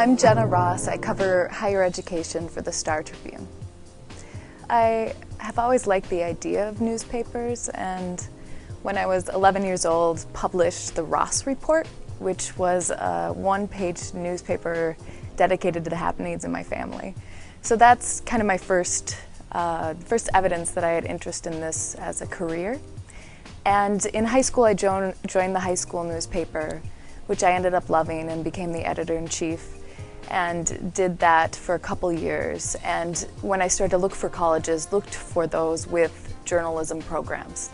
I'm Jenna Ross. I cover higher education for the Star Tribune. I have always liked the idea of newspapers, and when I was 11 years old, published the Ross Report, which was a one-page newspaper dedicated to the happenings in my family. So that's kind of my first evidence that I had interest in this as a career. And in high school, I joined the high school newspaper, which I ended up loving and became the editor-in-chief, and did that for a couple years. And when I started to look for colleges, looked for those with journalism programs.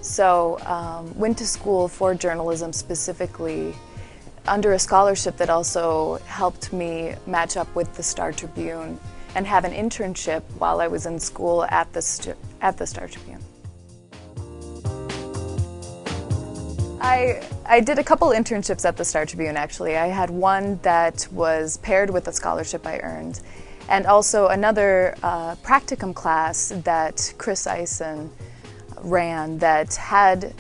So went to school for journalism specifically under a scholarship that also helped me match up with the Star Tribune and have an internship while I was in school at the Star Tribune. I did a couple internships at the Star Tribune, actually. I had one that was paired with a scholarship I earned, and also another practicum class that Chris Eisen ran that had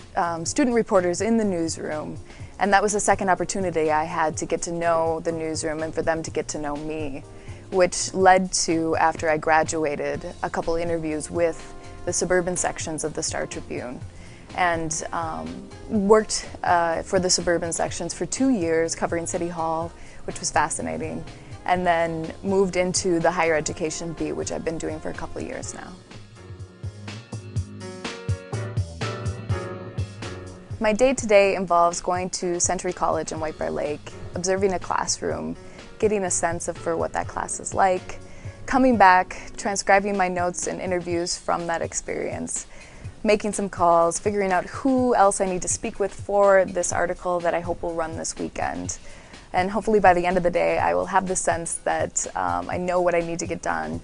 student reporters in the newsroom, and that was the second opportunity I had to get to know the newsroom and for them to get to know me, which led to, after I graduated, a couple interviews with the suburban sections of the Star Tribune. And worked for the suburban sections for 2 years covering City Hall, which was fascinating, and then moved into the higher education beat, which I've been doing for a couple of years now. My day-to-day involves going to Century College in White Bear Lake, observing a classroom, getting a sense for what that class is like, coming back, transcribing my notes and interviews from that experience, making some calls, figuring out who else I need to speak with for this article that I hope will run this weekend. And hopefully by the end of the day, I will have the sense that I know what I need to get done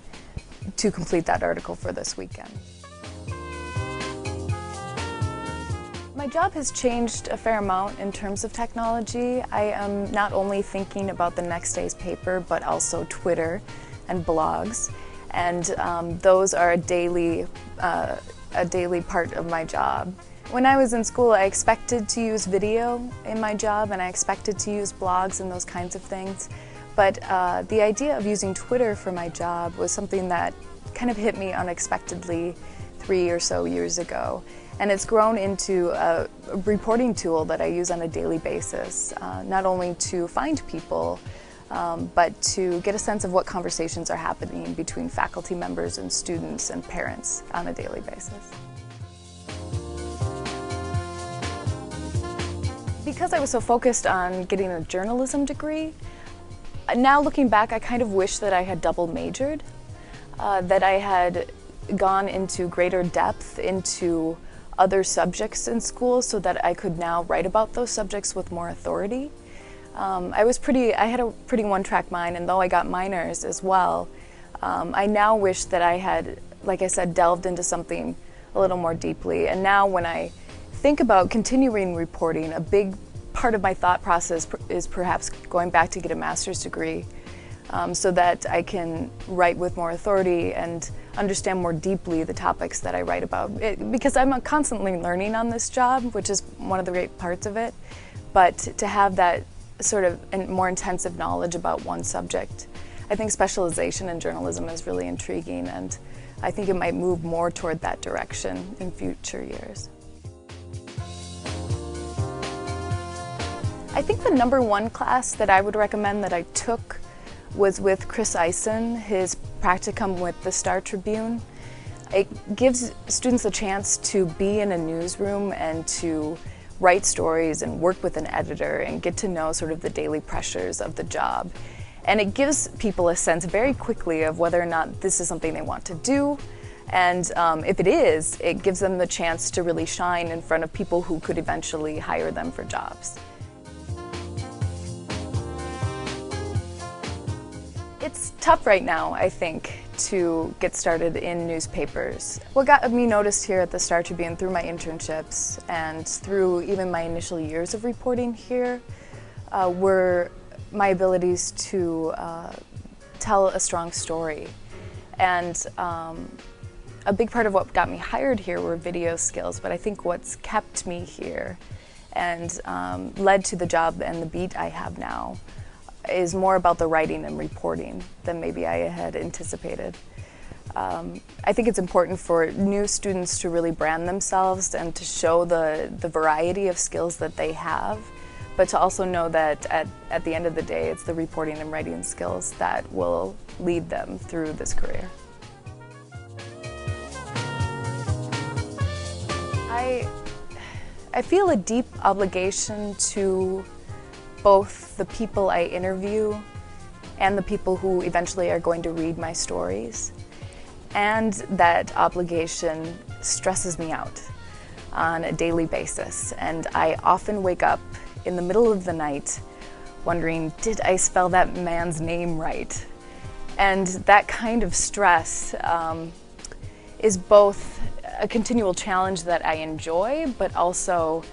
to complete that article for this weekend. My job has changed a fair amount in terms of technology. I am not only thinking about the next day's paper, but also Twitter and blogs. And those are a daily part of my job. When I was in school, I expected to use video in my job, and I expected to use blogs and those kinds of things. But the idea of using Twitter for my job was something that kind of hit me unexpectedly 3 or so years ago. And it's grown into a reporting tool that I use on a daily basis, not only to find people, but to get a sense of what conversations are happening between faculty members and students and parents on a daily basis. Because I was so focused on getting a journalism degree, now looking back, I kind of wish that I had double majored, that I had gone into greater depth into other subjects in school so that I could now write about those subjects with more authority. I had a pretty one-track mind, and though I got minors as well, I now wish that I had, like I said, delved into something a little more deeply. And now when I think about continuing reporting, a big part of my thought process is perhaps going back to get a master's degree so that I can write with more authority and understand more deeply the topics that I write about. Because I'm constantly learning on this job, which is one of the great parts of it, but to have that sort of more intensive knowledge about one subject. I think specialization in journalism is really intriguing, and I think it might move more toward that direction in future years. I think the #1 class that I would recommend that I took was with Chris Eisen, his practicum with the Star Tribune. It gives students a chance to be in a newsroom and to write stories and work with an editor and get to know sort of the daily pressures of the job. And it gives people a sense very quickly of whether or not this is something they want to do. And if it is, it gives them the chance to really shine in front of people who could eventually hire them for jobs. It's tough right now, I think, to get started in newspapers. What got me noticed here at the Star Tribune through my internships and through even my initial years of reporting here were my abilities to tell a strong story. And a big part of what got me hired here were video skills, but I think what's kept me here and led to the job and the beat I have now is more about the writing and reporting than maybe I had anticipated. I think it's important for new students to really brand themselves and to show the variety of skills that they have, but to also know that at the end of the day, it's the reporting and writing skills that will lead them through this career. I feel a deep obligation to both the people I interview and the people who eventually are going to read my stories. And that obligation stresses me out on a daily basis. And I often wake up in the middle of the night wondering, did I spell that man's name right? And that kind of stress is both a continual challenge that I enjoy, but also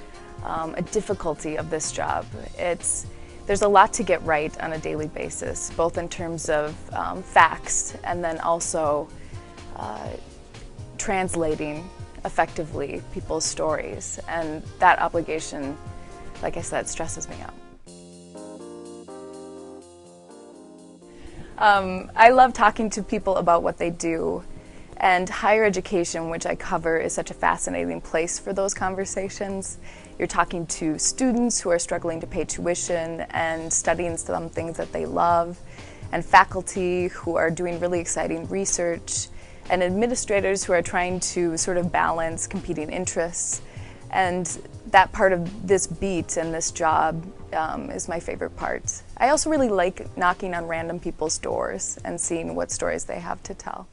a difficulty of this job. There's a lot to get right on a daily basis, both in terms of facts and then also translating effectively people's stories. And that obligation, like I said, stresses me out. I love talking to people about what they do, and higher education, which I cover, is such a fascinating place for those conversations. You're talking to students who are struggling to pay tuition and studying some things that they love, and faculty who are doing really exciting research, and administrators who are trying to sort of balance competing interests. And that part of this beat and this job is my favorite part. I also really like knocking on random people's doors and seeing what stories they have to tell.